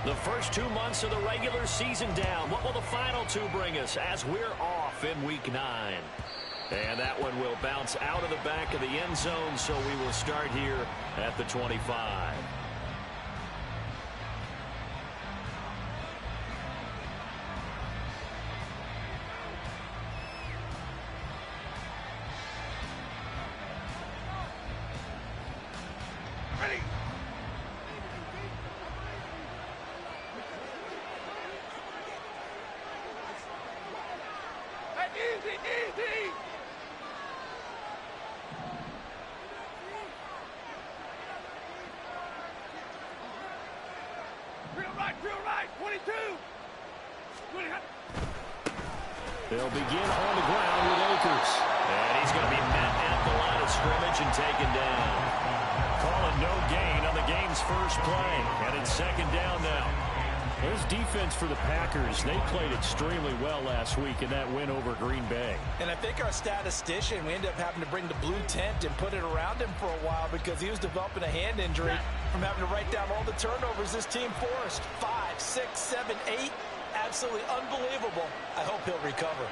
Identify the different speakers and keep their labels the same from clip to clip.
Speaker 1: The first 2 months of the regular season down. What will the final two bring us as we're off in Week 9? And that one will bounce out of the back of the end zone, so we will start here at the 25.
Speaker 2: Ready. Easy. Drill right, 22.
Speaker 1: They'll begin on the ground with Akers. And he's going to be met at the line of scrimmage and taken down. Calling no gain on the game's first play. And it's second down now. This defense for the Packers, they played extremely well last week in that win over Green Bay.
Speaker 3: And I think our statistician, we ended up having to bring the blue tent and put it around him for a while because he was developing a hand injury from having to write down all the turnovers this team forced. 5, 6, 7, 8. Absolutely unbelievable. I hope he'll recover.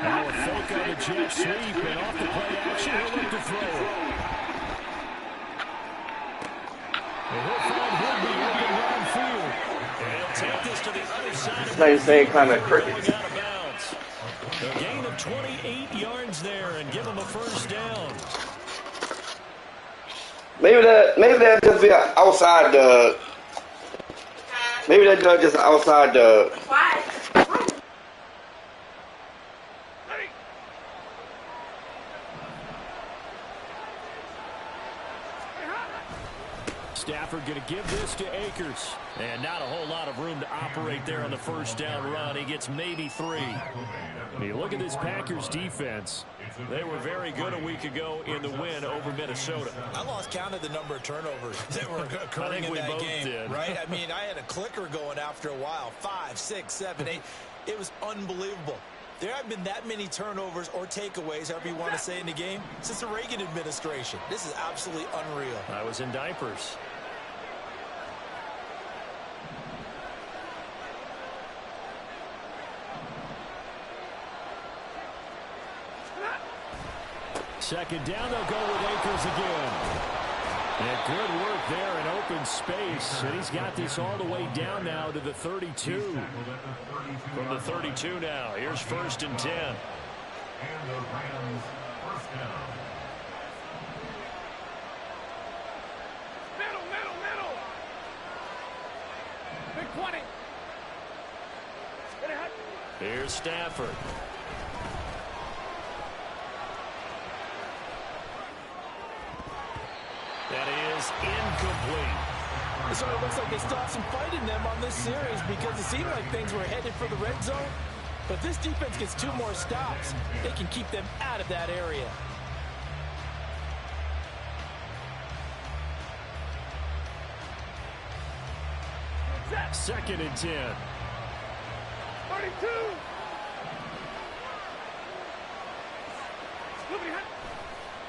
Speaker 1: Now a fake on the jet sweep, and off the play action, he'll look to throw. And he'll find Higbee open downfield. And he'll take this to the other side of the
Speaker 4: same kind of crickets.
Speaker 1: out of bounds. A gain of 28 yards there and give him a first down.
Speaker 4: Maybe that just be outside the. Maybe that just outside the.
Speaker 2: Why?
Speaker 1: Stafford going to give this to Akers. And not a whole lot of room to operate there on the first down run. He gets maybe 3. When you look at this Packers defense, they were very good a week ago in the win over Minnesota.
Speaker 3: I lost count of the number of turnovers that were occurring in that game. Right? I mean, I had a clicker going after a while. 5, 6, 7, 8. It was unbelievable. There haven't been that many turnovers or takeaways, however you want to say, in the game since the Reagan administration. This is absolutely unreal.
Speaker 1: I was in diapers. Second down, they'll go with Akers again. And good work there in open space. And he's got this all the way down now to the 32. From the 32 now, here's 1st and 10.
Speaker 5: And the Rams first down.
Speaker 2: Middle. Big 20.
Speaker 1: Here's Stafford. That is incomplete.
Speaker 3: It sort of looks like they still have some fight in them on this series because it seemed like things were headed for the red zone. But if this defense gets 2 more stops, they can keep them out of that area.
Speaker 1: Second and 10.
Speaker 2: 32.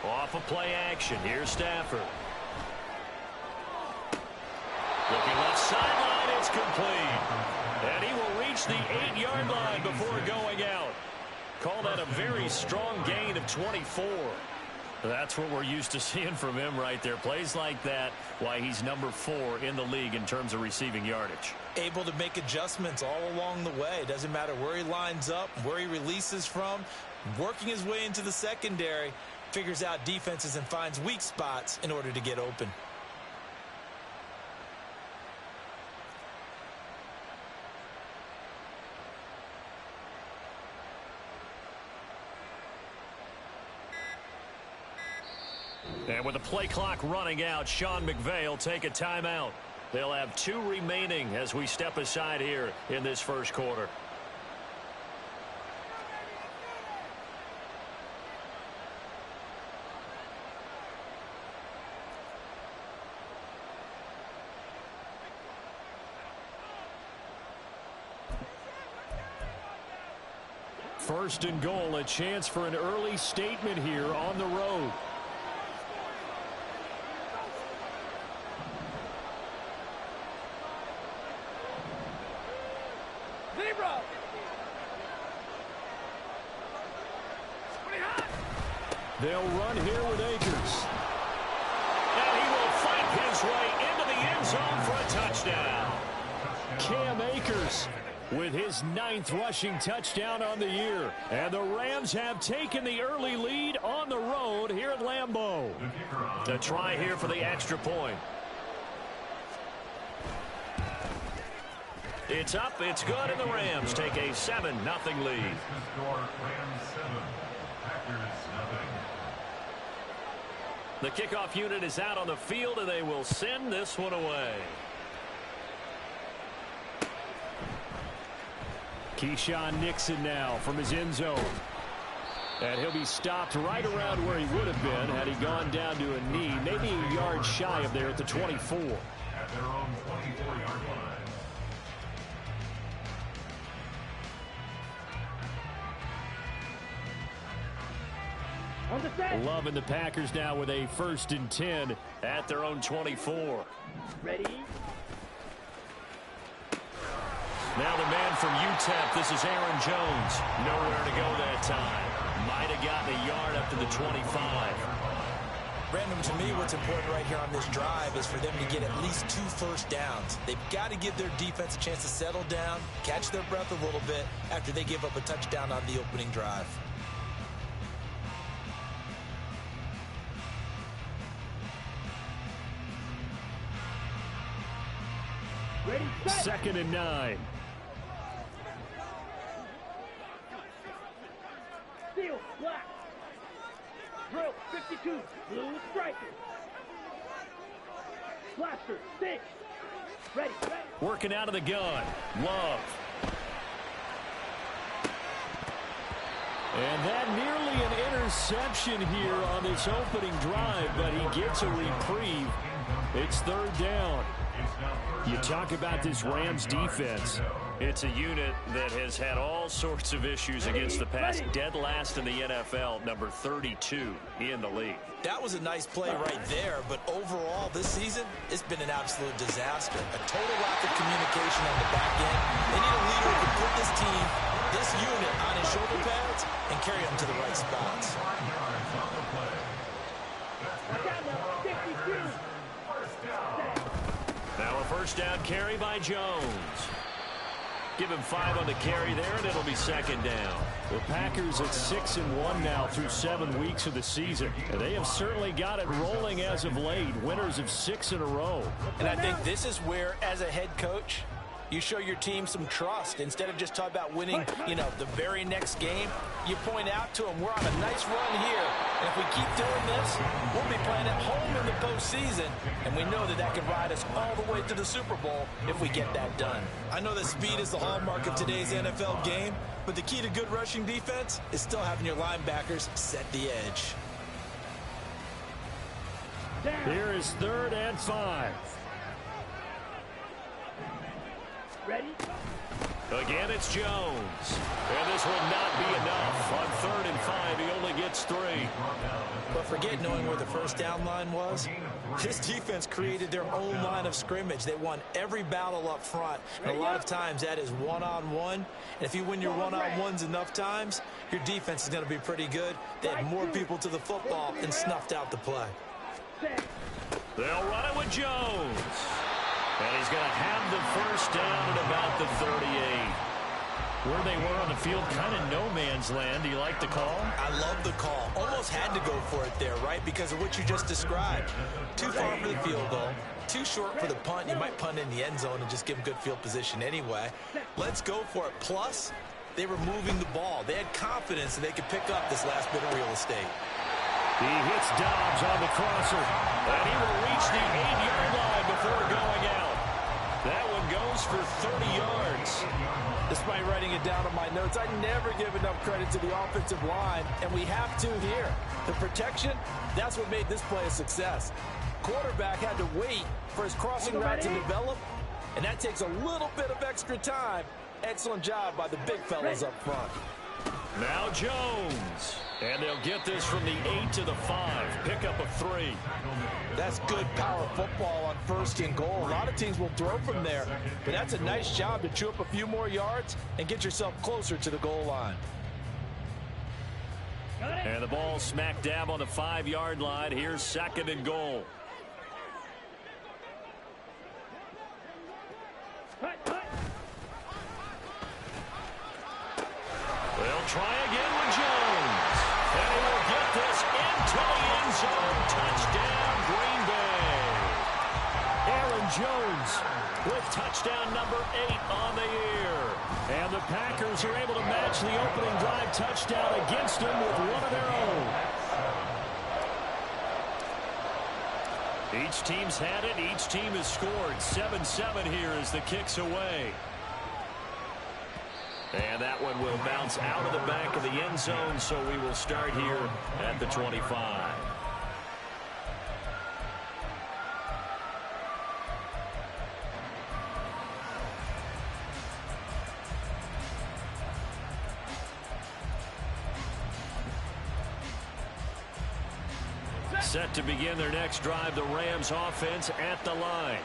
Speaker 1: Off of play action. Here's Stafford. Looking left sideline. It's complete. And he will reach the 8-yard line before going out. Call that a very strong gain of 24. That's what we're used to seeing from him right there. Plays like that, why he's number 4 in the league in terms of receiving yardage.
Speaker 3: Able to make adjustments all along the way. Doesn't matter where he lines up, where he releases from. Working his way into the secondary. Figures out defenses and finds weak spots in order to get open.
Speaker 1: And with the play clock running out, Sean McVay will take a timeout. They'll have 2 remaining as we step aside here in this first quarter. First and goal, a chance for an early statement here on the road. They'll run here with Akers. And he will fight his way into the end zone for a touchdown. Cam Akers with his 9th rushing touchdown on the year. And the Rams have taken the early lead on the road here at Lambeau. The try here for the extra point. It's up, it's good, and the Rams take a 7-0 lead. The kickoff unit is out on the field, and they will send this one away. Keyshawn Nixon now from his end zone. And he'll be stopped right around where he would have been had he gone down to a knee, maybe a yard shy of there at the 24.
Speaker 5: At their own 24-yard line.
Speaker 1: Loving the Packers now with a 1st and 10 at their own 24.
Speaker 2: Ready?
Speaker 1: Now the man from UTEP, this is Aaron Jones. Nowhere to go that time. Might have gotten a yard up to the 25.
Speaker 3: Brandon, to me, what's important right here on this drive is for them to get at least 2 first downs. They've got to give their defense a chance to settle down, catch their breath a little bit after they give up a touchdown on the opening drive.
Speaker 2: Ready, set.
Speaker 1: 2nd and 9.
Speaker 2: Steel, black. Drill, 52, blue striker. Blaster, 6. Ready, ready.
Speaker 1: Working out of the gun. Love. And that nearly an interception here on this opening drive, but he gets a reprieve. It's 3rd down. You talk about this Rams defense. It's a unit that has had all sorts of issues against the pass. Dead last in the NFL, number 32 in the league.
Speaker 3: That was a nice play right there, but overall this season, it's been an absolute disaster. A total lack of communication on the back end. They need a leader who can put this team, this unit, on his shoulder pads and carry them to the right spots.
Speaker 1: Now a 1st down carry by Jones. Give him 5 on the carry there, and it'll be 2nd down. The Packers at 6-1 now through 7 weeks of the season. And they have certainly got it rolling as of late. Winners of 6 in a row.
Speaker 3: And I think this is where, as a head coach, you show your team some trust. Instead of just talking about winning, the very next game, you point out to them, we're on a nice run here. And if we keep doing this, we'll be playing at home in the postseason. And we know that that can ride us all the way to the Super Bowl if we get that done. I know that speed is the hallmark of today's NFL game, but the key to good rushing defense is still having your linebackers set the edge.
Speaker 1: Here is 3rd and 5.
Speaker 2: Ready?
Speaker 1: Again, it's Jones. And this will not be enough. On 3rd and 5, he only gets 3.
Speaker 3: But forget knowing where the 1st down line was. This defense created their own line of scrimmage. They won every battle up front. And a lot of times that is one-on-one. And if you win your one-on-ones enough times, your defense is going to be pretty good. They had more people to the football and snuffed out the play.
Speaker 1: They'll run it with Jones. And he's going to have the 1st down at about the 38. Where they were on the field, kind of no man's land. Do you like the call?
Speaker 3: I love the call. Almost had to go for it there, right? Because of what you just described. Too far for the field goal. Too short for the punt. You might punt in the end zone and just give them good field position anyway. Let's go for it. Plus, they were moving the ball. They had confidence that they could pick up this last bit of real estate.
Speaker 1: He hits Dobbs on the crosser. And he will reach the 8-yard line before going out. That one goes for 30 yards.
Speaker 3: Despite writing it down on my notes, I never give enough credit to the offensive line, and we have to here. The protection, that's what made this play a success. Quarterback had to wait for his crossing route to develop, and that takes a little bit of extra time. Excellent job by the big fellas up front.
Speaker 1: Now Jones. And they'll get this from the 8 to the 5. Pick up a 3.
Speaker 3: That's good power football on 1st and goal. A lot of teams will throw from there, but that's a nice job to chew up a few more yards and get yourself closer to the goal line.
Speaker 1: And the ball smack dab on the 5-yard line. Here's 2nd and goal. They'll try again with Jones. And he will get this into the end zone. Touchdown, Green Bay. Aaron Jones with touchdown number 8 on the year. And the Packers are able to match the opening drive touchdown against them with one of their own. Each team's had it. Each team has scored. 7-7 here as the kick's away. And that one will bounce out of the back of the end zone, so we will start here at the 25. Set to begin their next drive, the Rams offense at the line.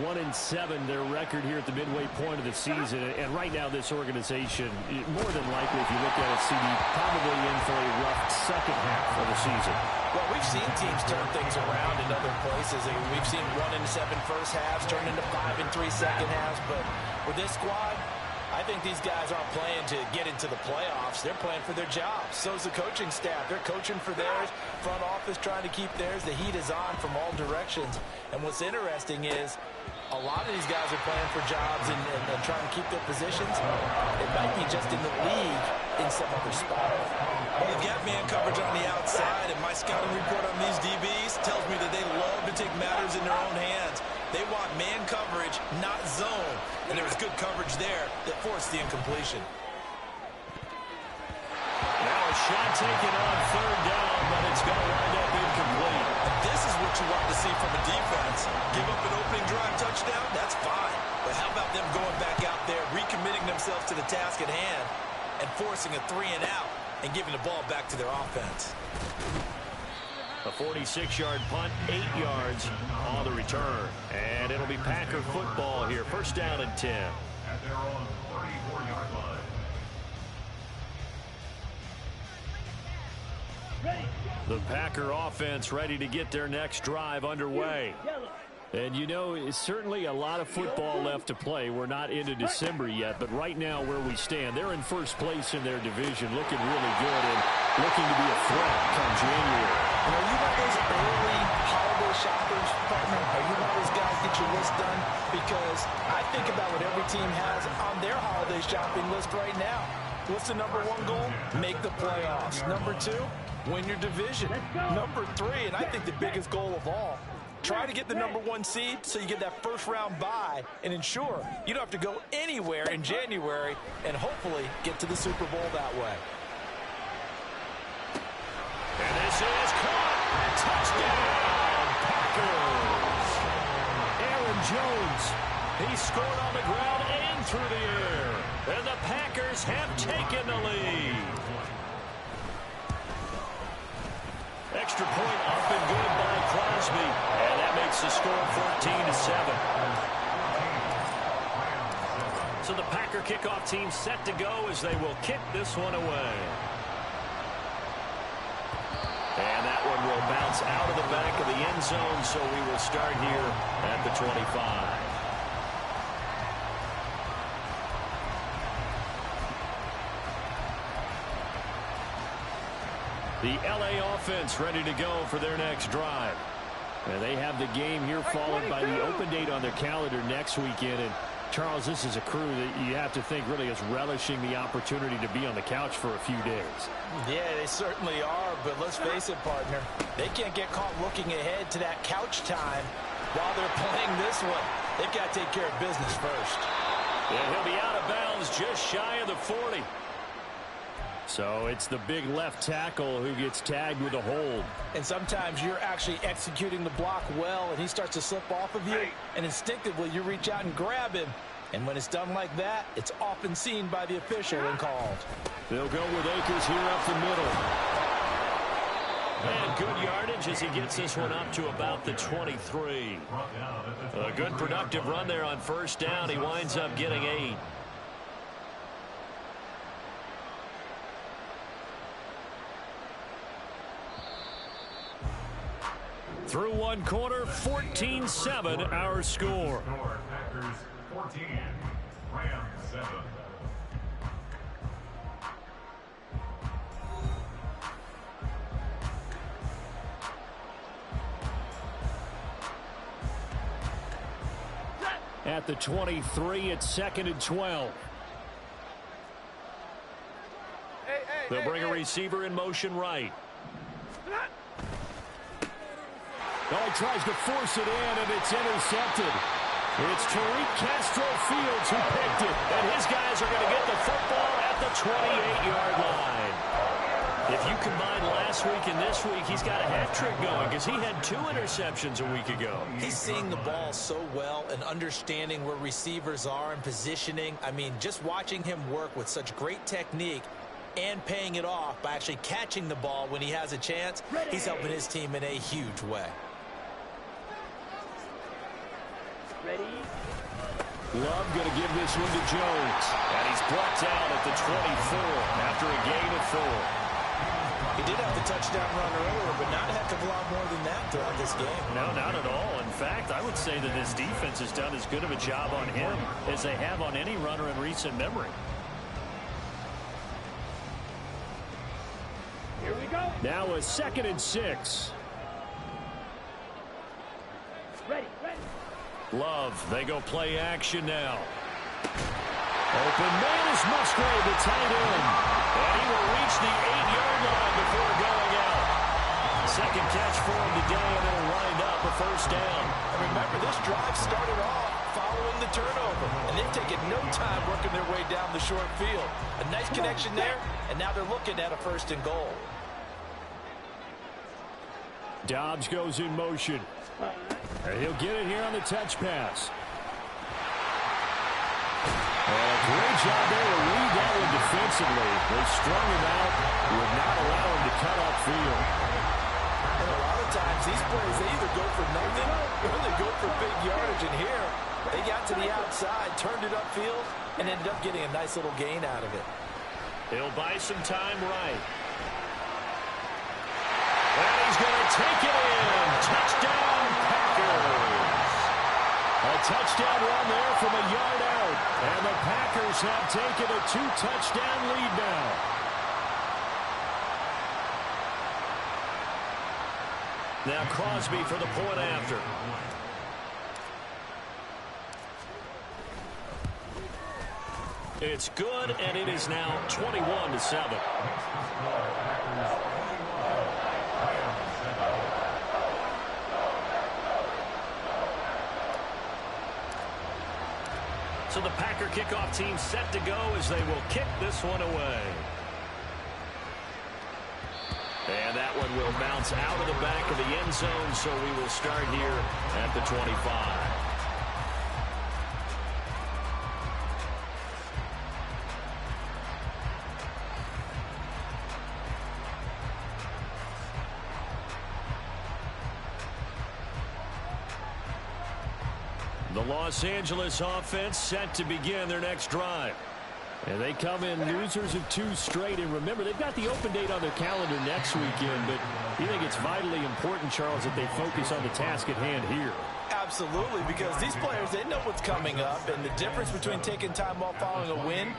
Speaker 1: 1-7 their record here at the midway point of the season, and right now this organization, more than likely if you look at it, CD, probably in for a rough second half of the season.
Speaker 3: Well, we've seen teams turn things around in other places. We've seen 1-7 first halves turn into 5-3 second halves, but with this squad, I think these guys aren't playing to get into the playoffs. They're playing for their jobs. So's the coaching staff. They're coaching for theirs. Front office trying to keep theirs. The heat is on from all directions. And what's interesting is a lot of these guys are playing for jobs and trying to keep their positions. It might be just in the league in some other spot.
Speaker 6: Well, they've got man coverage on the outside, and my scouting report on these DBs tells me that they love to take matters in their own hands. They want man coverage, not zone. And there was good coverage there that forced the incompletion.
Speaker 1: Now a shot taken on 3rd down, but it's going to wind up incomplete.
Speaker 6: This is what you want to see from a defense. Give up an opening drive touchdown, that's fine. But how about them going back out there, recommitting themselves to the task at hand, and forcing a 3-and-out and giving the ball back to their offense?
Speaker 1: A 46-yard punt, 8 yards on the return. And it'll be Packer football here. 1st down and 10.
Speaker 5: At their own 34-yard line.
Speaker 2: Ready.
Speaker 1: The Packer offense ready to get their next drive underway.
Speaker 2: Yellow.
Speaker 1: And you know, it's certainly a lot of football left to play. We're not into December yet, but right now where we stand, they're in first place in their division, looking really good and looking to be a threat come January.
Speaker 3: And are you one of those early holiday shoppers, partner? Are you one of those guys get your list done? Because I think about what every team has on their holiday shopping list right now. What's the number 1 goal? Make the playoffs. Number 2, win your division. Number 3, and I think the biggest goal of all, try to get the number 1 seed so you get that first-round bye and ensure you don't have to go anywhere in January and hopefully get to the Super Bowl that way.
Speaker 1: And this is caught. Touchdown, Packers. Aaron Jones. He scored on the ground and through the air. And the Packers have taken the lead. Extra point up and good by Crosby. And that makes the score 14-7. So the Packer kickoff team set to go as they will kick this one away. And that one will bounce out of the back of the end zone, so we will start here at the 25. The LA offense ready to go for their next drive. And they have the game here followed by the open date on their calendar next weekend. And Charles, this is a crew that you have to think really is relishing the opportunity to be on the couch for a few days.
Speaker 3: Yeah, they certainly are, but let's face it, partner. They can't get caught looking ahead to that couch time while they're playing this one. They've got to take care of business first.
Speaker 1: And he'll be out of bounds just shy of the 40. So it's the big left tackle who gets tagged with a hold.
Speaker 3: And sometimes you're actually executing the block well, and he starts to slip off of you, and instinctively you reach out and grab him. And when it's done like that, it's often seen by the official and called.
Speaker 1: They'll go with Akers here up the middle. And good yardage as he gets this one up to about the 23. A good productive run there on 1st down. He winds up getting 8. Through one quarter, 14-7 our score.
Speaker 5: Packers 14, Rams 7.
Speaker 1: At the 23, it's 2nd and 12. They'll bring a receiver in motion right. Oh, he tries to force it in, and it's intercepted. It's Tariq Castro-Fields who picked it, and his guys are going to get the football at the 28-yard line. If you combine last week and this week, he's got a hat trick going because he had 2 interceptions a week ago.
Speaker 3: He's seeing the ball so well and understanding where receivers are and positioning. I mean, just watching him work with such great technique and paying it off by actually catching the ball when he has a chance, he's helping his team in a huge way.
Speaker 2: Ready?
Speaker 1: Love going to give this one to Jones. And he's brought down at the 24 after a gain of 4.
Speaker 3: He did have the touchdown run earlier, but not a heck of a lot more than that throughout this game.
Speaker 1: No, not at all. In fact, I would say that his defense has done as good of a job on him as they have on any runner in recent memory.
Speaker 2: Here we go.
Speaker 1: Now a 2nd and 6.
Speaker 2: Ready, ready.
Speaker 1: Love, they go play action now. Open man is Musgrave, the tight end. And he will reach the 8-yard line before going out. Second catch for him today, and it'll wind up a first down.
Speaker 3: And remember, this drive started off following the turnover, and they've taken no time working their way down the short field. A nice connection there, and now they're looking at a 1st and goal.
Speaker 1: Dobbs goes in motion. And he'll get it here on the touch pass. And a great job there to read that one defensively. They strung him out, would not allow him to cut off field.
Speaker 3: And a lot of times, these plays, they either go for nothing or they go for big yardage. And here, they got to the outside, turned it upfield, and ended up getting a nice little gain out of it.
Speaker 1: He'll buy some time right. And he's going to take it in. Touchdown, Packers. A touchdown run there from a yard out. And the Packers have taken a 2-touchdown lead now. Now Crosby for the point after. It's good, and it is now 21-7. So the Packer kickoff team set to go as they will kick this one away. And that one will bounce out of the back of the end zone, so we will start here at the 25. The Los Angeles offense set to begin their next drive. And they come in losers of 2 straight. And remember, they've got the open date on their calendar next weekend. But you think it's vitally important, Charles, that they focus on the task at hand here?
Speaker 3: Absolutely, because these players, they know what's coming up. And the difference between taking time off following a win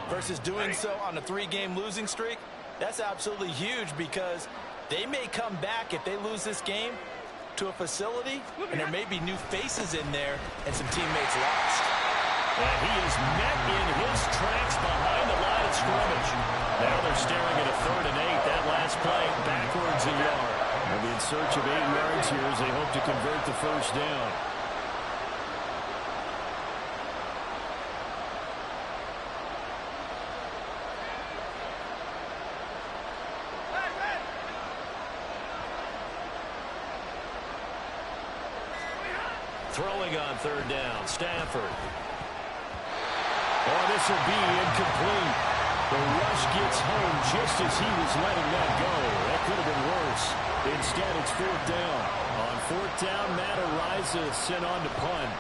Speaker 3: versus doing so on a 3-game losing streak, that's absolutely huge, because they may come back if they lose this game to a facility, and there may be new faces in there and some teammates lost.
Speaker 1: And he is met in his tracks behind the line of scrimmage. Now they're staring at a 3rd and 8. That last play backwards a yard. They'll be in search of 8 yards here as they hope to convert the first down. Throwing on 3rd down, Stafford. Oh, this will be incomplete. The rush gets home just as he was letting that go. That could have been worse. Instead, it's 4th down. On 4th down, Matt Araiza sent on to punt.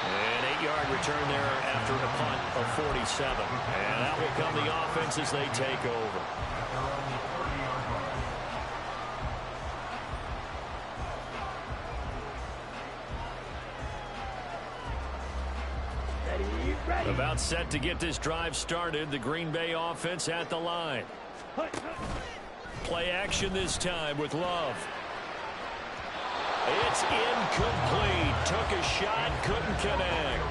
Speaker 1: An 8-yard return there after a punt of 47. And out will come the offense as they take over. About set to get this drive started. The Green Bay offense at the line. Play action this time with Love. It's incomplete. Took a shot, couldn't connect.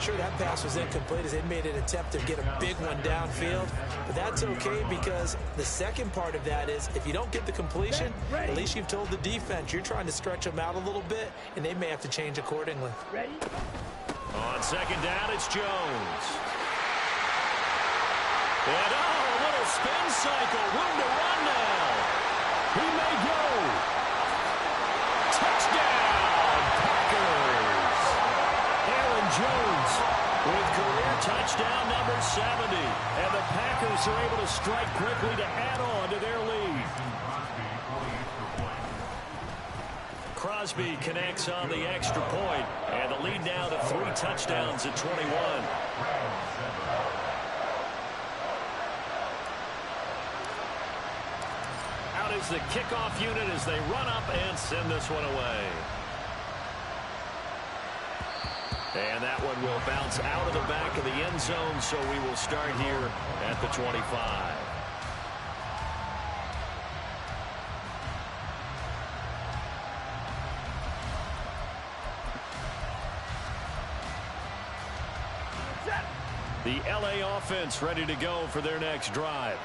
Speaker 3: Sure, that pass was incomplete as they made an attempt to get a big one downfield. But that's okay because the second part of that is if you don't get the completion, at least you've told the defense you're trying to stretch them out a little bit, and they may have to change accordingly.
Speaker 2: Ready?
Speaker 1: On second down, it's Jones. And a little spin cycle. Room to run now. He may go. Touchdown, Packers. Aaron Jones with career touchdown number 70. And the Packers are able to strike quickly to add on to their lead. Crosby connects on the extra point, and the lead now to 3 touchdowns at 21. Out is the kickoff unit as they run up and send this one away. And that one will bounce out of the back of the end zone, so we will start here at the 25. The LA offense ready to go for their next drive.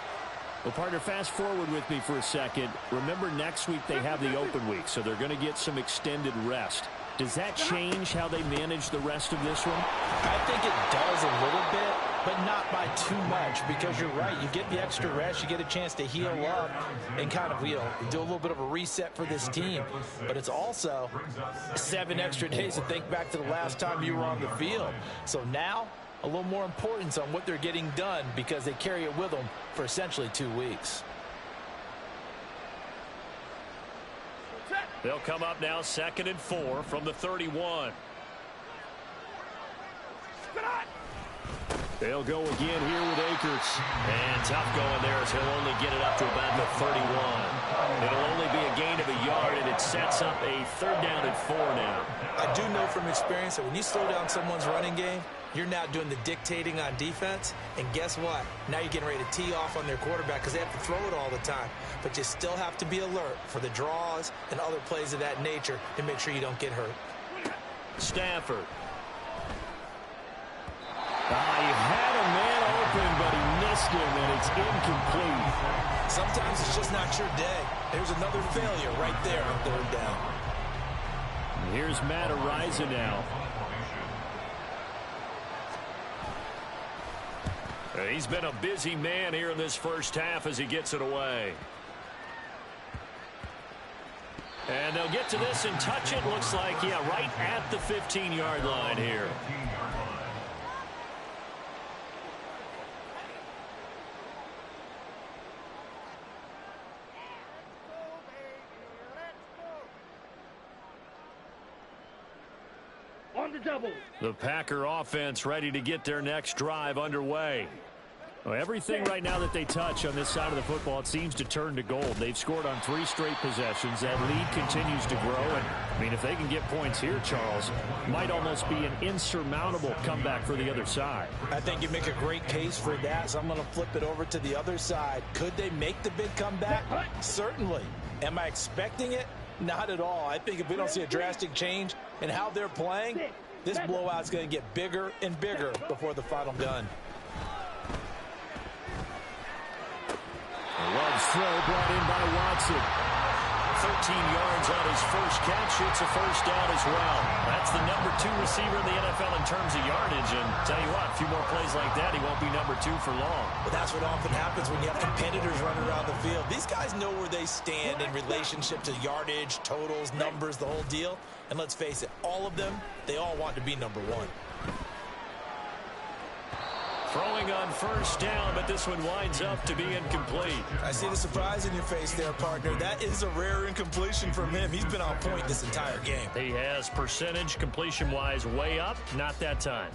Speaker 1: Well, partner, fast forward with me for a second. Remember, next week they have the open week, so they're going to get some extended rest. Does that change how they manage the rest of this one?
Speaker 3: I think it does a little bit, but not by too much, because you're right. You get the extra rest, you get a chance to heal up and kind of, do a little bit of a reset for this team. But it's also 7 extra days to think back to the last time you were on the field. So now, a little more importance on what they're getting done because they carry it with them for essentially 2 weeks.
Speaker 1: They'll come up now 2nd and 4 from the 31. They'll go again here with Akers. And tough going there as he'll only get it up to about the 31. It'll only be a gain of a yard, and it sets up a 3rd down and 4 now.
Speaker 3: I do know from experience that when you slow down someone's running game, you're now doing the dictating on defense, and guess what? Now you're getting ready to tee off on their quarterback because they have to throw it all the time. But you still have to be alert for the draws and other plays of that nature to make sure you don't get hurt.
Speaker 1: Stafford. He had a man open, but he missed him, and it's incomplete.
Speaker 3: Sometimes it's just not your day. There's another failure right there on 3rd down.
Speaker 1: And here's Matt Araiza now. He's been a busy man here in this first half as he gets it away. And they'll get to this and touch it. Looks like, right at the 15-yard line here.
Speaker 2: On the double.
Speaker 1: The Packer offense ready to get their next drive underway. Well, everything right now that they touch on this side of the football, it seems to turn to gold. They've scored on 3 straight possessions. That lead continues to grow. And, if they can get points here, Charles, might almost be an insurmountable comeback for the other side.
Speaker 3: I think you make a great case for that, so I'm going to flip it over to the other side. Could they make the big comeback? Certainly. Am I expecting it? Not at all. I think if we don't see a drastic change in how they're playing, this blowout's going to get bigger and bigger before the final gun.
Speaker 1: Love's throw brought in by Watson. 13 yards on his first catch. It's a first down as well. That's the number 2 receiver in the NFL in terms of yardage. And tell you what, a few more plays like that, he won't be number 2 for long.
Speaker 3: But that's what often happens when you have competitors running around the field. These guys know where they stand in relationship to yardage, totals, numbers, the whole deal. And let's face it, all of them, they all want to be number 1.
Speaker 1: Throwing on first down, but this one winds up to be incomplete.
Speaker 3: I see the surprise in your face there, partner. That is a rare incompletion from him. He's been on point this entire game.
Speaker 1: He has percentage completion-wise way up. Not that time.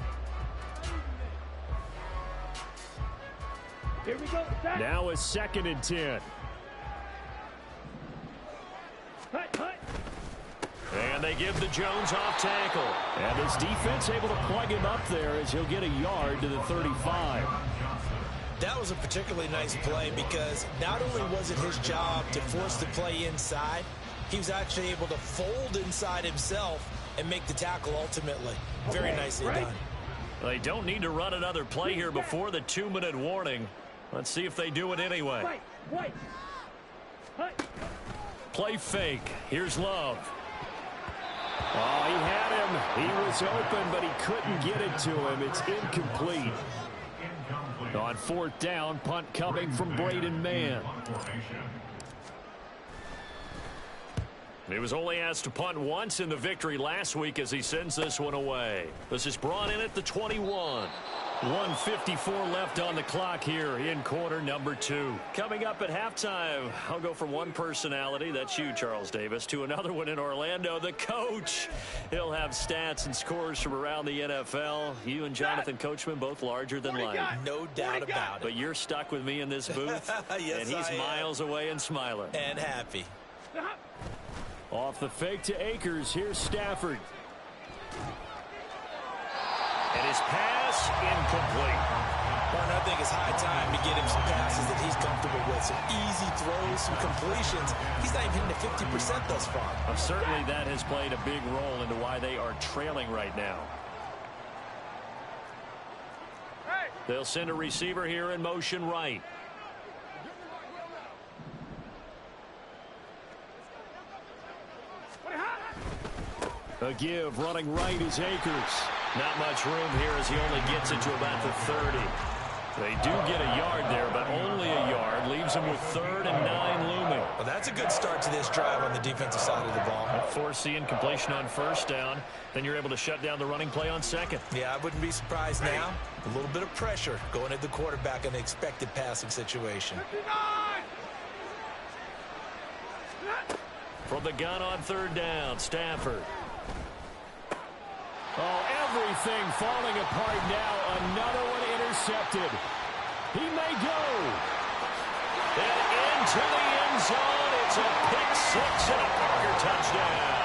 Speaker 2: Here we go. Set.
Speaker 1: Now a 2nd and 10.
Speaker 2: Hut, hut.
Speaker 1: And they give the Jones off tackle. And his defense able to plug him up there as he'll get a yard to the 35.
Speaker 3: That was a particularly nice play because not only was it his job to force the play inside, he was actually able to fold inside himself and make the tackle ultimately. Very nicely done.
Speaker 1: They don't need to run another play here before the 2-minute warning. Let's see if they do it anyway.
Speaker 2: White. Hut.
Speaker 1: Play fake. Here's Love. Oh, he had him. He was open, but he couldn't get it to him. It's incomplete. On 4th down, punt coming from Braden Mann. He was only asked to punt once in the victory last week as he sends this one away. This is brought in at the 21. 1:54 left on the clock here in quarter number 2. Coming up at halftime, I'll go from one personality, that's you, Charles Davis, to another one in Orlando, the coach. He'll have stats and scores from around the NFL. You and Jonathan Coachman both larger than life.
Speaker 3: No doubt about it.
Speaker 1: But you're stuck with me in this booth,
Speaker 3: yes,
Speaker 1: and he's miles away and smiling.
Speaker 3: And happy.
Speaker 1: Off the fake to Akers, here's Stafford. And his pass incomplete.
Speaker 3: Well, I think it's high time to get him some passes that he's comfortable with. Some easy throws, some completions. He's not even hitting the 50% thus far.
Speaker 1: Certainly that has played a big role into why they are trailing right now. They'll send a receiver here in motion right. A give running right is Akers. Not much room here as he only gets it to about the 30. They do get a yard there, but only a yard. Leaves them with 3rd and 9 looming.
Speaker 3: Well, that's a good start to this drive on the defensive side of the ball.
Speaker 1: Force the incompletion on first down. Then you're able to shut down the running play on 2nd.
Speaker 3: Yeah, I wouldn't be surprised now. A little bit of pressure going at the quarterback in the expected passing situation.
Speaker 1: From the gun on 3rd down, Stafford. Oh, everything falling apart now. Another one intercepted. He may go. And into the end zone. It's a pick 6 and a Parker touchdown.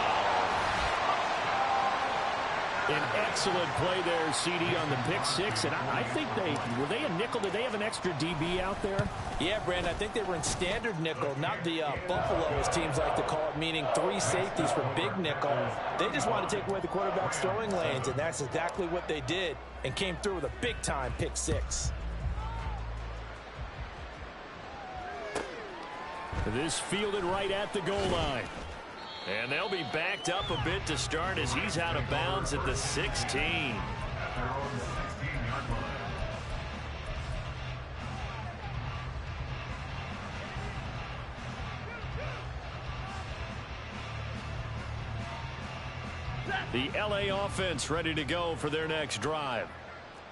Speaker 1: An excellent play there, CD, on the pick 6. And I think were they a nickel? Did they have an extra DB out there?
Speaker 7: Yeah, Brandon, I think they were in standard nickel, not the Buffalo, as teams like to call it, meaning 3 safeties for big nickel. They just wanted to take away the quarterback's throwing lanes, and that's exactly what they did and came through with a big-time pick 6.
Speaker 1: This fielded right at the goal line. And they'll be backed up a bit to start as he's out of bounds at the 16. The LA offense ready to go for their next drive.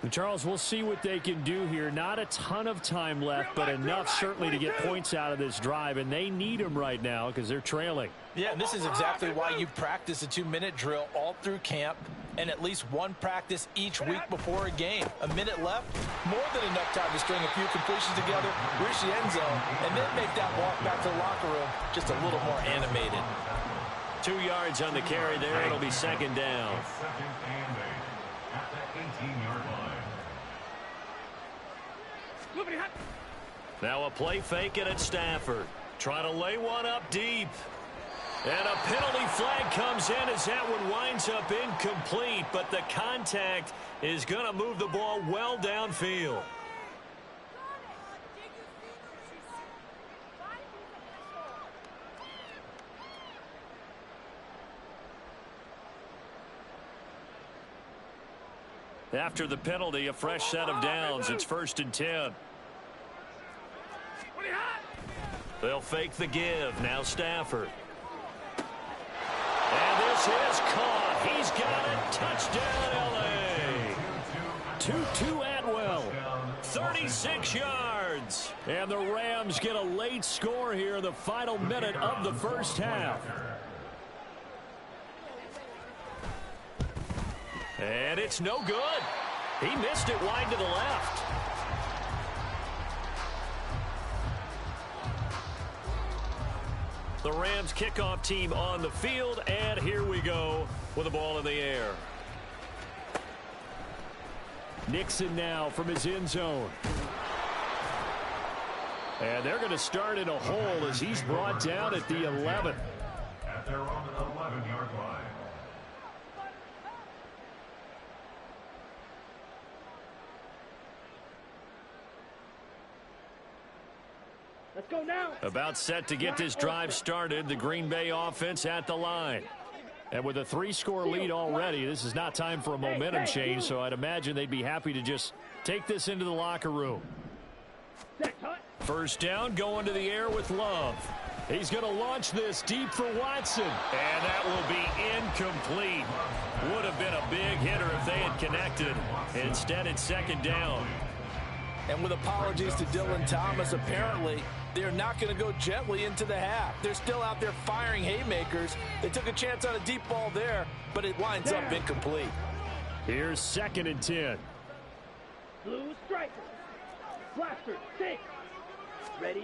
Speaker 1: And Charles, we'll see what they can do here. Not a ton of time left, but enough certainly to get points out of this drive, and they need them right now because they're trailing.
Speaker 7: Yeah, and this is exactly why you practice a 2-minute drill all through camp and at least one practice each week before a game. A minute left, more than enough time to string a few completions together, reach the end zone, and then make that walk back to the locker room just a little more animated.
Speaker 1: 2 yards on the carry there. It'll be 2nd down.
Speaker 5: At the 18-yard line.
Speaker 1: Now a play fake it at Stafford. Trying to lay one up deep. And a penalty flag comes in as that one winds up incomplete, but the contact is going to move the ball well downfield. After the penalty, a fresh set of downs. It's 1st and 10. They'll fake the give. Now Stafford. And this is caught. He's got it. Touchdown, LA. Tutu Atwell, 36 yards. And the Rams get a late score here in the final minute of the first half. And it's no good. He missed it wide to the left. The Rams kickoff team on the field, and here we go with the ball in the air. Nixon now from his end zone. And they're going to start in a hole as he's brought down at the 11.
Speaker 5: At their own 11-yard line.
Speaker 2: Let's go now.
Speaker 1: About set to get this drive started, the Green Bay offense at the line. And with a 3-score lead already, this is not time for a momentum change, so I'd imagine they'd be happy to just take this into the locker room. First down, going to the air with Love. He's going to launch this deep for Watson. And that will be incomplete. Would have been a big hitter if they had connected. Instead, it's second down.
Speaker 7: And with apologies to Dylan Thomas, apparently they're not going to go gently into the half. They're still out there firing haymakers. They took a chance on a deep ball there, but it winds up incomplete.
Speaker 1: Here's 2nd and 10.
Speaker 2: Blue striker. Blaster 6. Ready?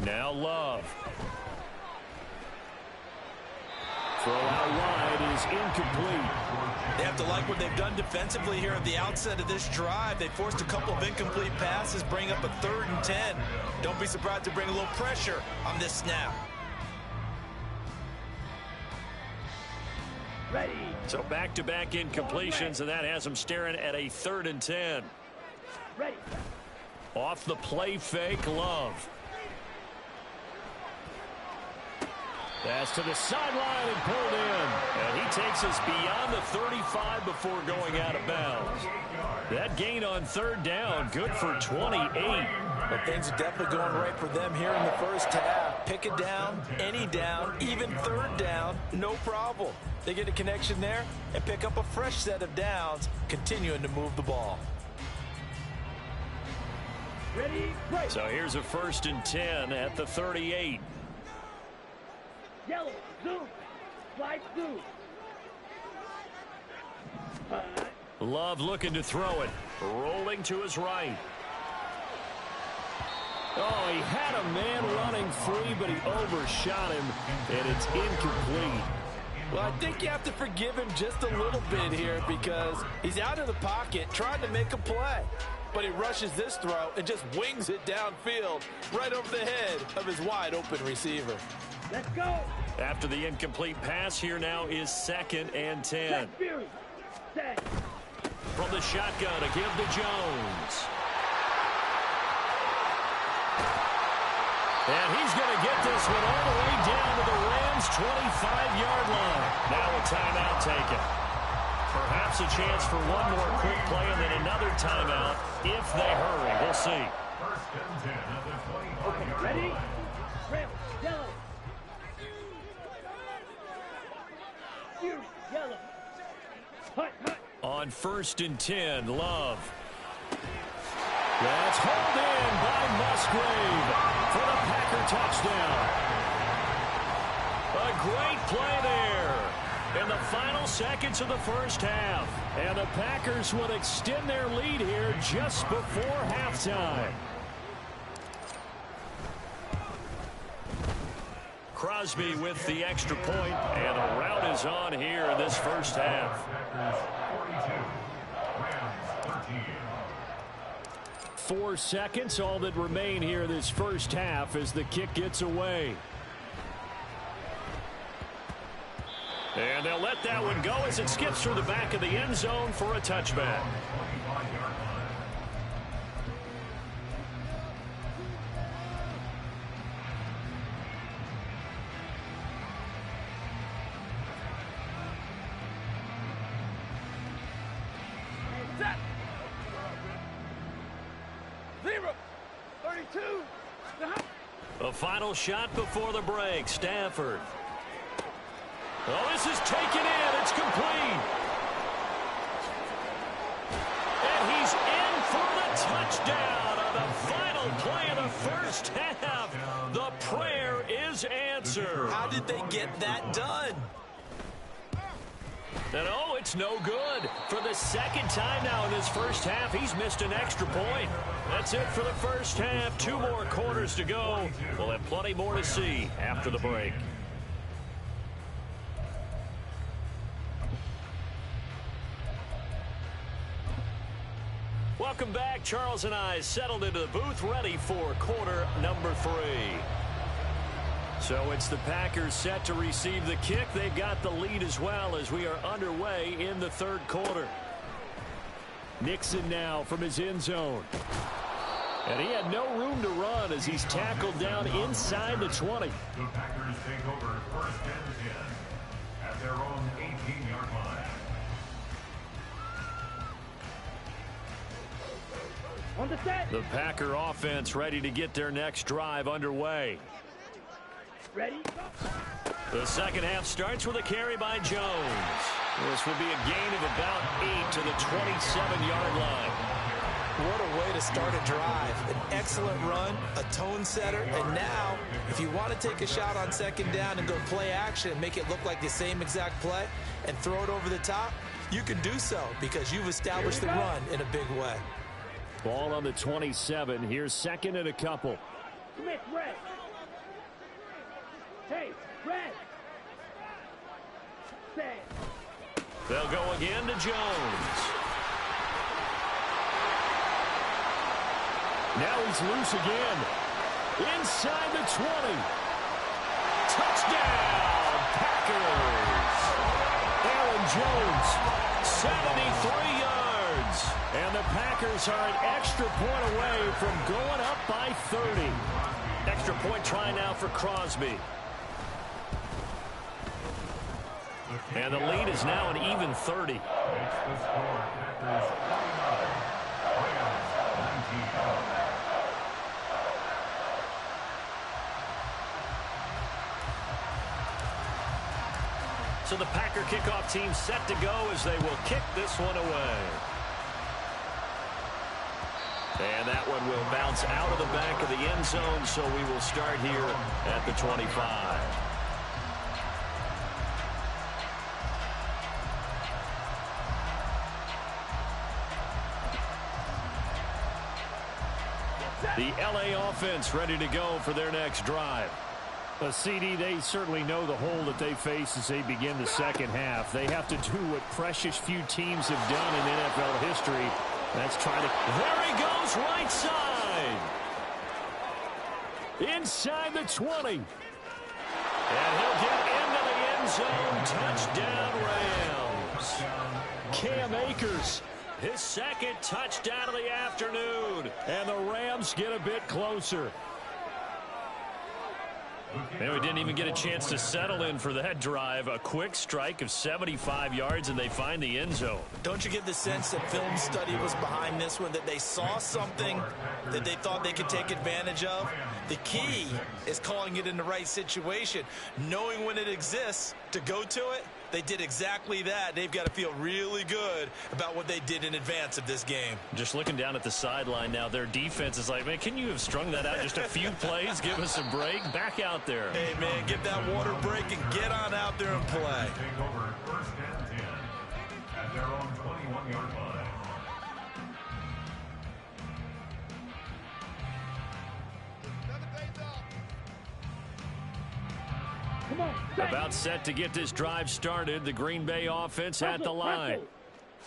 Speaker 1: Now Love. Throw out wide is incomplete.
Speaker 3: They have to like what they've done defensively here at the outset of this drive. They forced a couple of incomplete passes, bring up a 3rd and 10. Don't be surprised to bring a little pressure on this snap.
Speaker 2: Ready.
Speaker 1: So back-to-back incompletions, and that has them staring at a 3rd and 10.
Speaker 2: Ready.
Speaker 1: Off the play fake, Love. That's to the sideline and pulled in. And he takes us beyond the 35 before going out of bounds. That gain on 3rd down, good for 28.
Speaker 7: But things are definitely going right for them here in the first half. Pick it down, any down, even 3rd down, no problem. They get a connection there and pick up a fresh set of downs, continuing to move the ball.
Speaker 2: Ready, right.
Speaker 1: So here's a 1st and 10 at the 38.
Speaker 2: Yellow, zoom, slide through.
Speaker 1: Love looking to throw it. Rolling to his right. Oh, he had a man running free, but he overshot him, and it's incomplete.
Speaker 7: Well, I think you have to forgive him just a little bit here because he's out of the pocket trying to make a play. But he rushes this throw and just wings it downfield right over the head of his wide-open receiver.
Speaker 2: Let's go.
Speaker 1: After the incomplete pass, here now is 2nd and 10.
Speaker 2: Set.
Speaker 1: From the shotgun to give to Jones. And he's going to get this one all the way down to the Rams' 25-yard line. Now a timeout taken. Perhaps a chance for one more quick play and then another timeout if they hurry. We'll see.
Speaker 5: 1st and 10 at the 25-yard
Speaker 2: Ready?
Speaker 5: line.
Speaker 2: Red, yellow. Yellow. Hut, hut.
Speaker 1: On 1st and 10, Love. That's hauled in by Musgrave for the Packer touchdown. A great play there in the final seconds of the first half. And the Packers will extend their lead here just before halftime. Crosby with the extra point, and a rout is on here in this first half. 4 seconds, all that remain here this first half as the kick gets away. And they'll let that one go as it skips through the back of the end zone for a touchback.
Speaker 2: Set. 0. 32.
Speaker 1: A final shot before the break. Stafford. Oh, this is taken in. It's complete. And he's answer.
Speaker 6: How did they get that done?
Speaker 1: And oh, it's no good. For the second time now in this first half, he's missed an extra point. That's it for the first half. 2 more quarters to go. We'll have plenty more to see after the break. Welcome back. Charles and I settled into the booth, ready for quarter number 3. So it's the Packers set to receive the kick. They've got the lead as well as we are underway in the third quarter. Nixon now from his end zone. And he had no room to run as he's tackled down inside the 20.
Speaker 5: The Packers take over first and 10 at their own 18-yard line.
Speaker 2: On the set.
Speaker 1: The Packer offense ready to get their next drive underway.
Speaker 2: Ready?
Speaker 1: The second half starts with a carry by Jones. This will be a gain of about 8 to the 27-yard line.
Speaker 6: What a way to start a drive. An excellent run, a tone setter, and now, if you want to take a shot on second down and go play action and make it look like the same exact play and throw it over the top, you can do so because you've established the run in a big way.
Speaker 1: Ball on the 27. Here's second and a couple.
Speaker 2: Smith, red. Hey, red. Set.
Speaker 1: They'll go again to Jones. Now he's loose again. Inside the 20. Touchdown, Packers. Aaron Jones, 73 yards. And the Packers are an extra point away from going up by 30. Extra point try now for Crosby. And the lead is now an even 30.
Speaker 5: Makes the score Packers 49, Rams 19.
Speaker 1: So the Packer kickoff team set to go as they will kick this one away. And that one will bounce out of the back of the end zone, so we will start here at the 25. The LA offense ready to go for their next drive.
Speaker 8: CD, they certainly know the hole that they face as they begin the second half. They have to do what precious few teams have done in NFL history. That's trying to...
Speaker 1: There he goes, right side. Inside the 20. And he'll get into the end zone. Touchdown, Rams. Cam Akers, his second touchdown of the afternoon. And the Rams get a bit closer. And we didn't even get a chance to settle in for that drive. A quick strike of 75 yards, and they find the end zone.
Speaker 6: Don't you get the sense that film study was behind this one, that they saw something that they thought they could take advantage of? The key is calling it in the right situation, knowing when it exists to go to it. They did exactly that. They've got to feel really good about what they did in advance of this game.
Speaker 1: Just looking down at the sideline now, their defense is like, man, can you have strung that out just a few plays? Give us a break. Back out there.
Speaker 6: Hey, man, give that water break and get on out there and play.
Speaker 5: Take over first and 10 at their own 21-yard line.
Speaker 1: About set to get this drive started. The Green Bay offense at the line.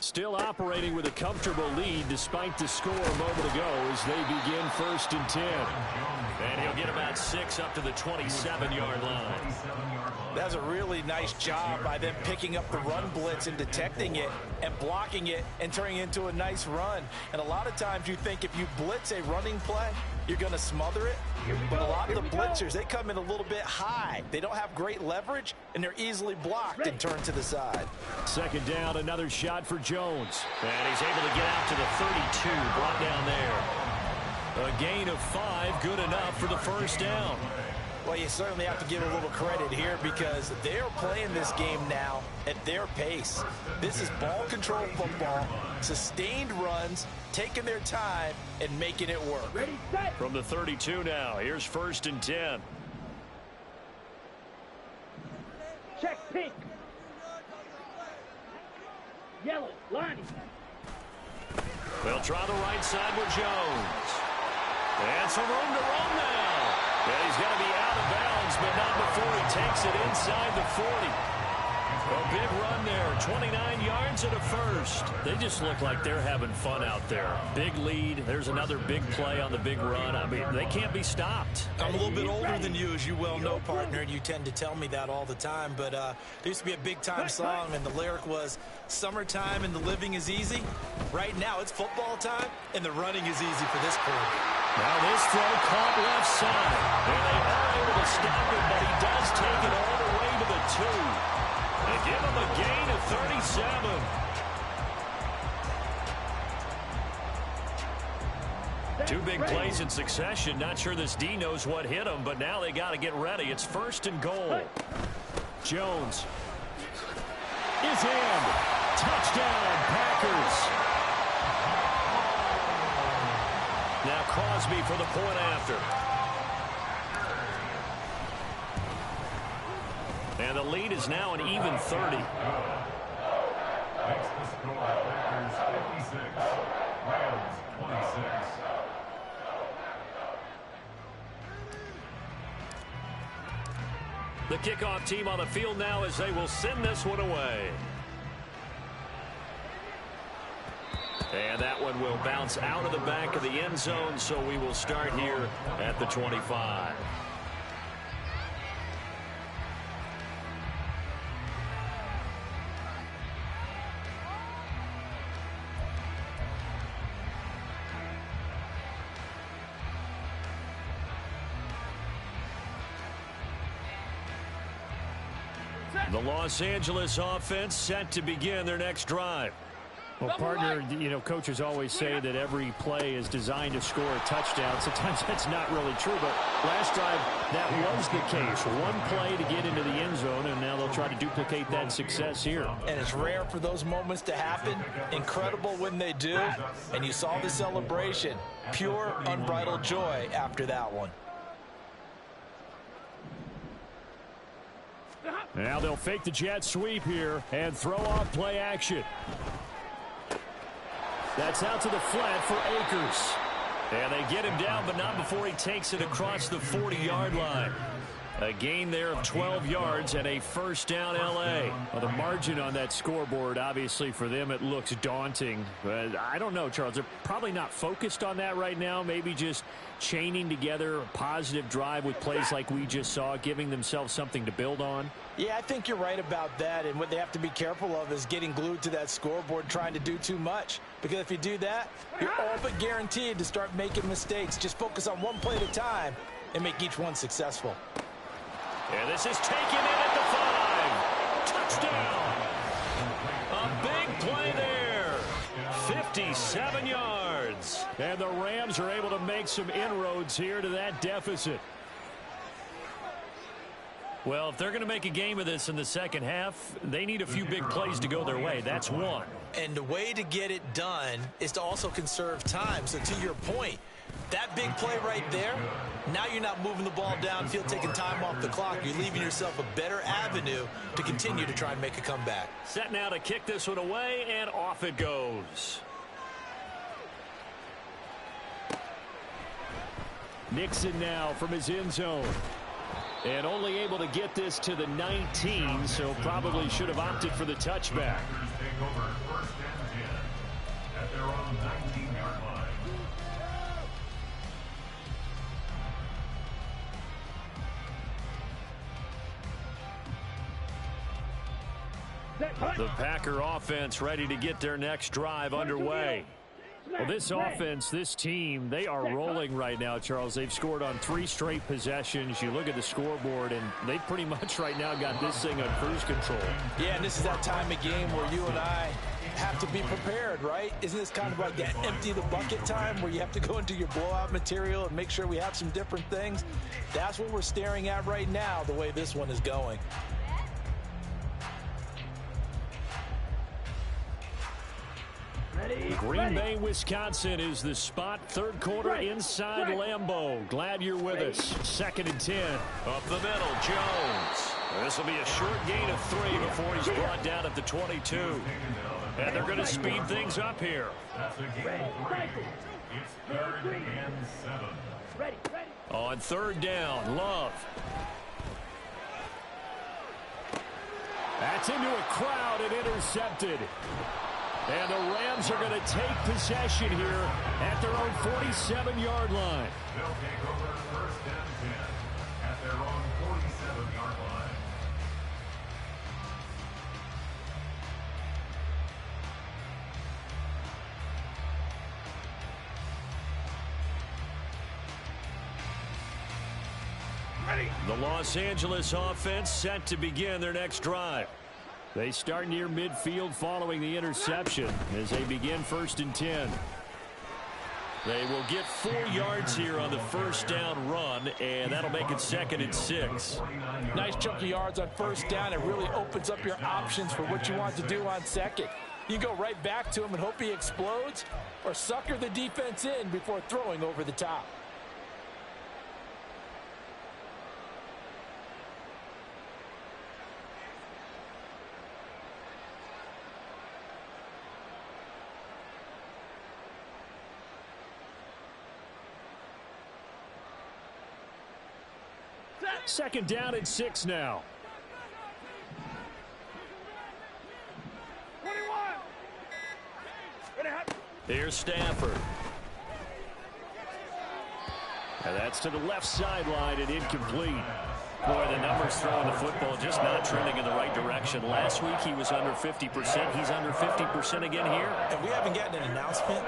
Speaker 1: Still operating with a comfortable lead despite the score a moment ago as they begin first and 10. And he'll get about 6 up to the 27-yard line.
Speaker 6: That was a really nice job by them picking up the run blitz and detecting it and blocking it and turning it into a nice run. And a lot of times you think if you blitz a running play, you're going to smother it. But a lot of the blitzers, they come in a little bit high. They don't have great leverage, and they're easily blocked and turned to the side.
Speaker 1: Second down, another shot for Jones. And he's able to get out to the 32, brought down there. A gain of 5, good enough for the first down.
Speaker 6: Well, you certainly have to give a little credit here because they're playing this game now at their pace. This is ball control football, sustained runs, taking their time and making it work.
Speaker 2: Ready, set.
Speaker 1: From the 32 now, here's first and 10.
Speaker 2: Pink. Yellow, Lonnie.
Speaker 1: They'll try the right side with Jones. And some room to run now. Yeah, he's got to be out of bounds, but not before he takes it inside the 40. A big run there, 29 yards and a first.
Speaker 8: They just look like they're having fun out there. Big lead. There's another big play on the big run. I mean, they can't be stopped.
Speaker 3: I'm a little bit older than you, as you well know, partner, and you tend to tell me that all the time. But there used to be a big-time song, and the lyric was, "Summertime and the living is easy." Right now, it's football time, and the running is easy for this quarter.
Speaker 1: Now this throw caught left side. And they are able to stop it, but he does take it all the way to the 2. They give him a gain of 37. Two big plays in succession. Not sure this D knows what hit him, but now they got to get ready. It's 1st and goal.
Speaker 8: Jones is in. Touchdown, Packers.
Speaker 1: Now Crosby for the point after. And the lead is now an even 30.
Speaker 5: Makes the score Packers 56, Rams 26.
Speaker 1: The kickoff team on the field now as they will send this one away. And that one will bounce out of the back of the end zone, so we will start here at the 25. The Los Angeles offense set to begin their next drive.
Speaker 8: Well, partner, you know, coaches always say that every play is designed to score a touchdown. Sometimes that's not really true, but last drive, that was the case. One play to get into the end zone, and now they'll try to duplicate that success here.
Speaker 7: And it's rare for those moments to happen. Incredible when they do. And you saw the celebration. Pure, unbridled joy after that one.
Speaker 8: Now they'll fake the jet sweep here and throw off play action. That's out to the flat for Akers. And they get him down, but not before he takes it across the 40-yard line. A gain there of 12 yards and a first down L.A. Well, the margin on that scoreboard, obviously for them, it looks daunting. But I don't know, Charles. They're probably not focused on that right now. Maybe just chaining together a positive drive with plays like we just saw, giving themselves something to build on.
Speaker 7: Yeah, I think you're right about that. And what they have to be careful of is getting glued to that scoreboard, trying to do too much. Because if you do that, you're all but guaranteed to start making mistakes. Just focus on one play at a time and make each one successful.
Speaker 1: And this is taken in at the 5. Touchdown. A big play there. 57 yards.
Speaker 8: And the Rams are able to make some inroads here to that deficit.
Speaker 1: Well, if they're going to make a game of this in the second half, they need a few big plays to go their way. That's one.
Speaker 3: And the way to get it done is to also conserve time. So to your point, that big play right there, now you're not moving the ball downfield, taking time off the clock. You're leaving yourself a better avenue to continue to try and make a comeback.
Speaker 1: Set now to kick this one away, and off it goes.
Speaker 8: Nixon now from his end zone. And only able to get this to the 19, so probably should have opted for the touchback.
Speaker 5: Take over 1st and 10 at their own 19-yard line.
Speaker 1: The Packer offense ready to get their next drive underway.
Speaker 8: Well, this offense, this team, they are rolling right now, Charles. They've scored on 3 straight possessions. You look at the scoreboard, and they pretty much right now got this thing on cruise control.
Speaker 7: Yeah, and this is that time of game where you and I have to be prepared, right? Isn't this kind of like that empty the bucket time where you have to go into your blowout material and make sure we have some different things? That's what we're staring at right now, the way this one is going.
Speaker 8: Green Bay, Wisconsin is the spot. 3rd quarter inside Lambeau. Glad you're with us. 2nd and 10.
Speaker 1: Up the middle, Jones. This will be a short gain of 3 before he's brought down at the 22. And they're going to speed things up here.
Speaker 5: That's a gain of 3. It's 3rd and 7.
Speaker 2: Ready.
Speaker 1: On 3rd down, Love.
Speaker 8: That's into a crowd and intercepted. And the Rams are going to take possession here at their own 47-yard line.
Speaker 5: They'll take over 1st and 10 at their own 47-yard line.
Speaker 1: The Los Angeles offense set to begin their next drive.
Speaker 8: They start near midfield following the interception as they begin 1st and 10.
Speaker 1: They will get 4 yards here on the 1st down run, and that'll make it 2nd and 6.
Speaker 7: Nice chunk of yards on 1st down. It really opens up your options for what you want to do on 2nd. You go right back to him and hope he explodes, or sucker the defense in before throwing over the top.
Speaker 8: Second down and 6 now.
Speaker 2: 21.
Speaker 1: Here's Stafford.
Speaker 8: And that's to the left sideline and incomplete.
Speaker 1: Boy, the numbers throwing the football just not trending in the right direction. Last week he was under 50%. He's under 50% again here.
Speaker 3: And we haven't gotten an announcement,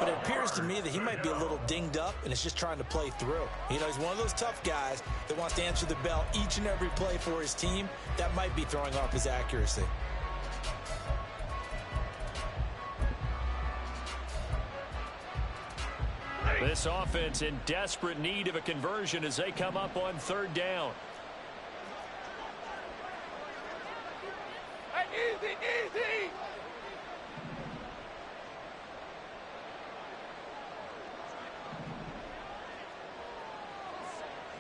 Speaker 3: but it appears to me that he might be a little dinged up and is just trying to play through. You know, he's one of those tough guys that wants to answer the bell each and every play for his team. That might be throwing off his accuracy.
Speaker 1: This offense in desperate need of a conversion as they come up on 3rd down.
Speaker 2: Easy.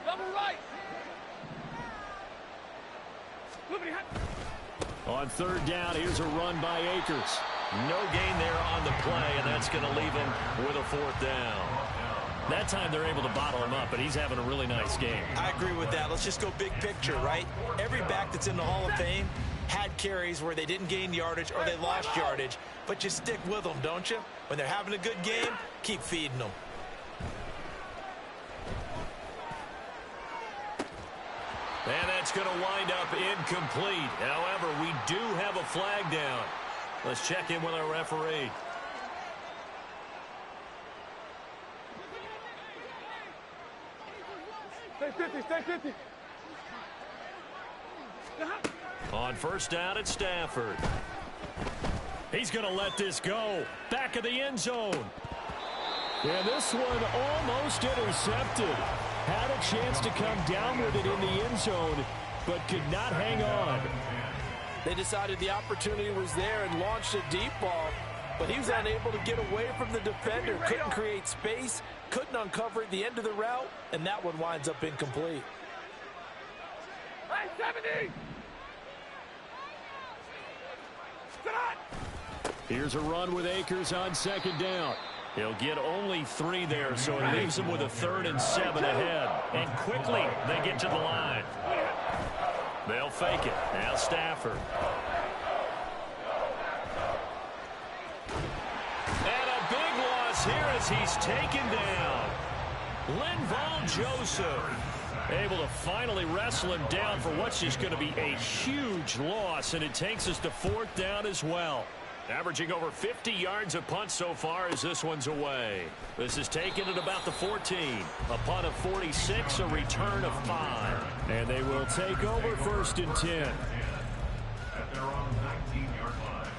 Speaker 2: Double right.
Speaker 8: On 3rd down, here's a run by Akers.
Speaker 1: No gain there on the play, and that's going to leave him with a 4th down. That time they're able to bottle him up, but he's having a really nice game.
Speaker 3: I agree with that. Let's just go big picture, right? Every back that's in the Hall of Fame had carries where they didn't gain yardage or they lost yardage, but you stick with them, don't you? When they're having a good game, keep feeding them.
Speaker 1: And that's going to wind up incomplete. However, we do have a flag down. Let's check in with our referee.
Speaker 2: Stay 50.
Speaker 1: On 1st down at Stafford.
Speaker 8: He's going to let this go. Back of the end zone. And this one almost intercepted. Had a chance to come down with it in the end zone, but could not hang on.
Speaker 7: They decided the opportunity was there and launched a deep ball, but he was unable to get away from the defender. Couldn't create space, couldn't uncover at the end of the route, and that one winds up incomplete.
Speaker 2: Hey, 70.
Speaker 8: Here's a run with Akers on 2nd down.
Speaker 1: He'll get only 3 there, so it leaves him with a 3rd and 7 ahead. And quickly, they get to the line. They'll fake it. Now Stafford. And a big loss here as he's taken down. Linval Joseph able to finally wrestle him down for what's just going to be a huge loss, and it takes us to 4th down as well. Averaging over 50 yards a punt so far as this one's away. This is taken at about the 14. A punt of 46, a return of 5.
Speaker 8: And they will take over 1st and 10.
Speaker 5: At their own 19-yard line.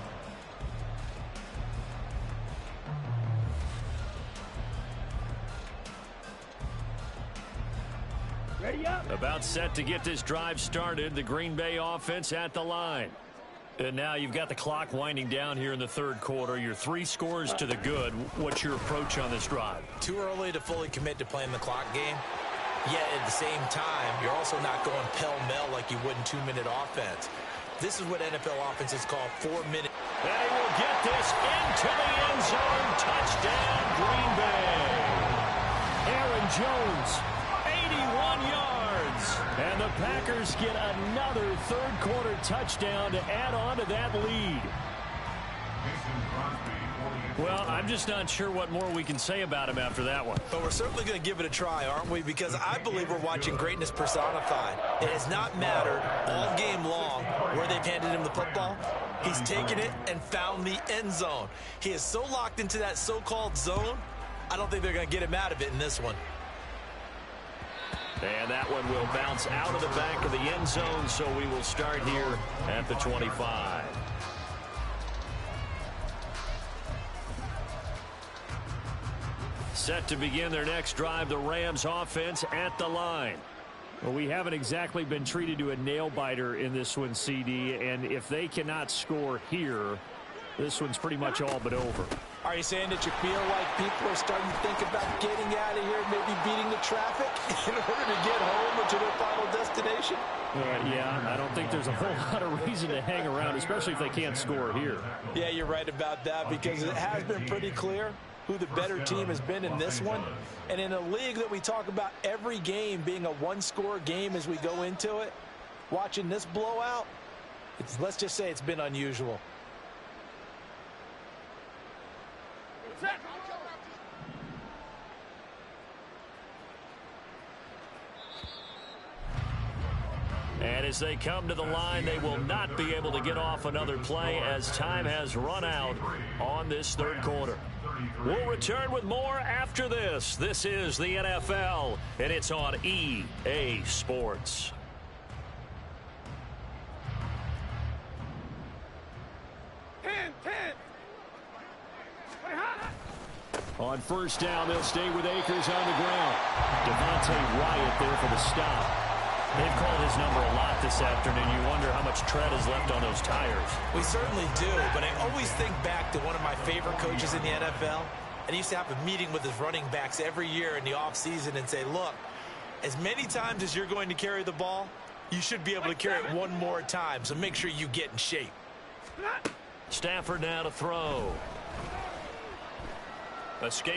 Speaker 2: Ready up.
Speaker 1: About set to get this drive started. The Green Bay offense at the line. And now you've got the clock winding down here in the 3rd quarter. You're 3 scores to the good. What's your approach on this drive?
Speaker 3: Too early to fully commit to playing the clock game. Yet at the same time, you're also not going pell-mell like you would in 2-minute offense. This is what NFL offenses call 4-minute.
Speaker 1: And he will get this into the end zone. Touchdown, Green Bay. Aaron Jones, 81 yards. And the Packers get another third-quarter touchdown to add on to that lead. Well, I'm just not sure what more we can say about him after that one.
Speaker 3: But we're certainly going to give it a try, aren't we? Because I believe we're watching greatness personified. It has not mattered all game long where they've handed him the football. He's taken it and found the end zone. He is so locked into that so-called zone, I don't think they're going to get him out of it in this one.
Speaker 1: And that one will bounce out of the back of the end zone, so we will start here at the 25. Set to begin their next drive, the Rams offense at the line. Well, we haven't exactly been treated to a nail-biter in this one, CD, and if they cannot score here, this one's pretty much all but over.
Speaker 7: Are you saying that you feel like people are starting to think about getting out of here, maybe beating the traffic in order to get home or to their final destination?
Speaker 1: Yeah, I don't think there's a whole lot of reason to hang around, especially if they can't score here.
Speaker 7: Yeah, you're right about that, because it has been pretty clear who the better team has been in this one. And in a league that we talk about every game being a one-score game as we go into it, watching this blowout, let's just say it's been unusual. And as they come to the line, they will not be able to get off another play as time has run out on this third quarter. We'll return with more after this. This is the NFL, and it's on EA Sports. On first down, they'll stay with Akers on the ground. Devontae Wyatt there for the stop. They've called his number a lot this afternoon. You wonder how much tread is left on those tires.
Speaker 3: We certainly do, but I always think back to one of my favorite coaches in the NFL. And he used to have a meeting with his running backs every year in the offseason and say, look, as many times as you're going to carry the ball, you should be able to carry it one more time, so make sure you get in shape.
Speaker 1: Stafford now to throw. Escape.